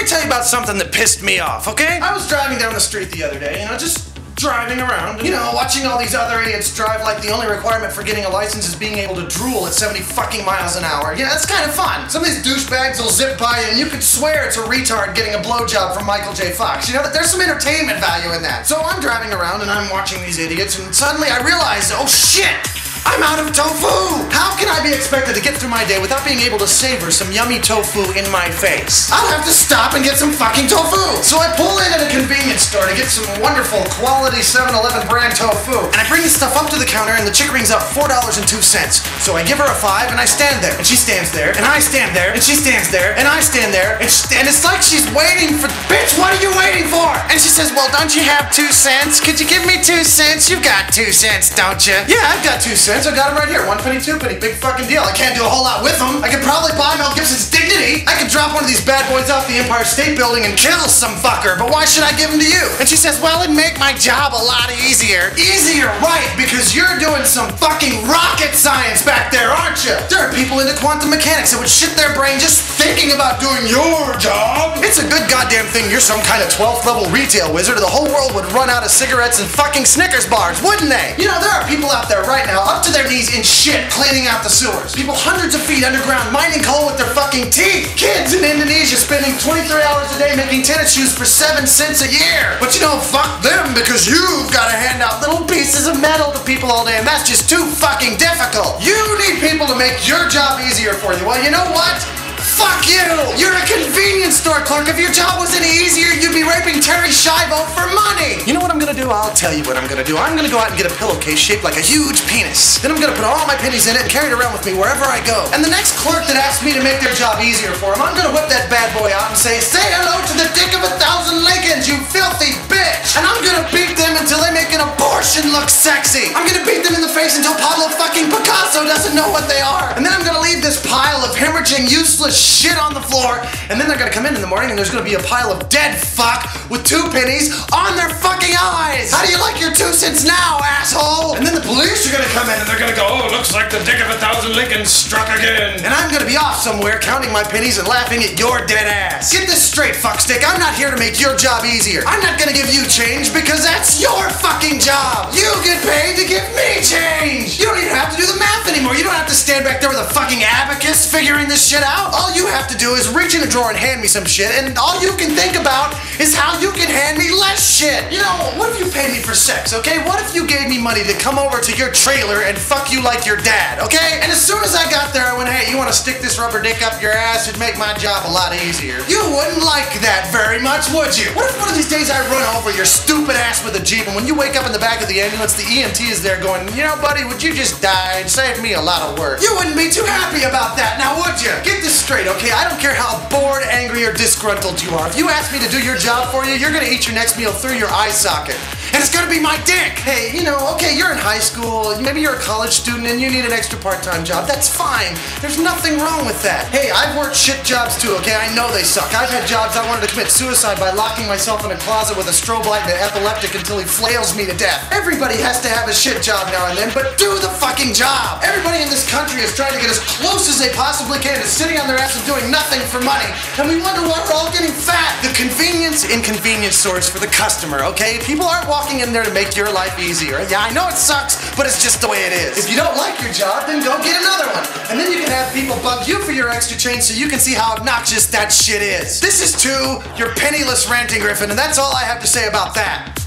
me tell you about something that pissed me off, okay? I was driving down the street the other day, just driving around, watching all these other idiots drive like the only requirement for getting a license is being able to drool at 70 fucking miles an hour. Yeah, that's kind of fun. Some of these douchebags will zip by and you could swear it's a retard getting a blowjob from Michael J. Fox. There's some entertainment value in that. So I'm driving around and I'm watching these idiots and suddenly I realize, oh shit! I'm out of tofu! How can I be expected to get through my day without being able to savor some yummy tofu in my face? I'll have to stop and get some fucking tofu! So I pull in at a convenience store to get some wonderful quality 7-Eleven brand tofu. And I bring the stuff up to the counter and the chick rings up $4.02. So I give her a 5 and I stand there. And she stands there. And I stand there. And she stands there. And I stand there. And it's like she's waiting for... Bitch, what are you waiting for? And she says, well, don't you have 2 cents? Could you give me 2 cents? You've got 2 cents, don't you? Yeah, I've got 2 cents. I got them right here. 1 penny, 2 penny. Big fucking deal. I can't do a whole lot with them. I could probably buy Mel Gibson's dignity. I could drop one of these bad boys off the Empire State Building and kill some fucker, but why should I give them to you? And she says, well, it'd make my job a lot easier. Easier, right, because you're doing some fucking rocket science back there, aren't you? There are people into quantum mechanics that would shit their brain just thinking about doing your job. It's a good goddamn thing you're some kind of 12th level retail wizard or the whole world would run out of cigarettes and fucking Snickers bars, wouldn't they? There are people out there right now up to their knees in shit cleaning out the sewers. People hundreds of feet underground mining coal with their fucking teeth. Kids in Indonesia spending 23 hours a day making tennis shoes for 7 cents a year. But fuck them because you've got to hand out little pieces of metal to people all day and that's just too fucking difficult. You need people to make your job easier for you. Well, you know what? Fuck you! You're a convenience store clerk. If your job was any easier, you'd be raping Terry Schiavo for money! You know what I'm gonna do? I'll tell you what I'm gonna do. I'm gonna go out and get a pillowcase shaped like a huge penis. Then I'm gonna put all my pennies in it and carry it around with me wherever I go. And the next clerk that asks me to make their job easier for him, I'm gonna whip that bad boy out and say hello to the dick of 1,000 Lincolns, you filthy bitch! And I'm gonna beat them until they make an abortion look sexy! I'm gonna beat them in the face until Pablo fucking Picasso doesn't know what they are! And then I'm gonna leave this pile of hemorrhaging, useless shit on the floor, and then they're gonna come in the morning and there's gonna be a pile of dead fuck with 2 pennies on their fucking eyes! How do you like your 2 cents now, asshole? And then the police are gonna come in and they're gonna go, oh, looks like the dick of 1,000 Lincolns struck again. And I'm gonna be off somewhere counting my pennies and laughing at your dead ass. Get this straight, fuckstick. I'm not here to make your job easier. I'm not gonna give you change because that's your fucking job. You get paid to give me change. You don't even have to do the math anymore. You don't have to stand back there with a fucking abacus figuring this shit out. All you have to do is reach in a drawer and hand me some shit, and all you can think about is how you can hand me less shit. What if you paid me for sex, okay? What if you gave me money to come over to your trailer and fuck you like your dad, okay? And as soon as I got there, I went, hey, you want to stick this rubber dick up your ass? It'd make my job a lot easier. You wouldn't like that very much, would you? What if one of these days I run over your stupid ass with a Jeep, and when you wake up in the back of the ambulance, the EMT is there going, buddy, would you just die? It'd save me a lot of work. You wouldn't be too happy about that, now would you? Get this straight, okay? I don't care how bored, angry, or disgruntled you are. If you ask me to do your job for you, you're gonna eat your next meal through your eye socket. And it's gonna be my dick! Hey, okay, you're in high school, maybe you're a college student and you need an extra part-time job. That's fine. There's nothing wrong with that. Hey, I've worked shit jobs too, okay? I know they suck. I've had jobs I wanted to commit suicide by locking myself in a closet with a strobe light and an epileptic until he flails me to death. Everybody has to have a shit job now and then, but do the fucking job! Everybody in this country is trying to get as close as they possibly can to sitting on their ass and doing nothing for money, and we wonder why we're all getting fat. The convenience in convenience stores for the customer, okay? People aren't walking in there to make your life easier. Yeah, I know it sucks, but it's just the way it is. If you don't like your job, then go get another one. And then you can have people bug you for your extra change so you can see how obnoxious that shit is. This is your penniless Ranting Gryphon, and that's all I have to say about that.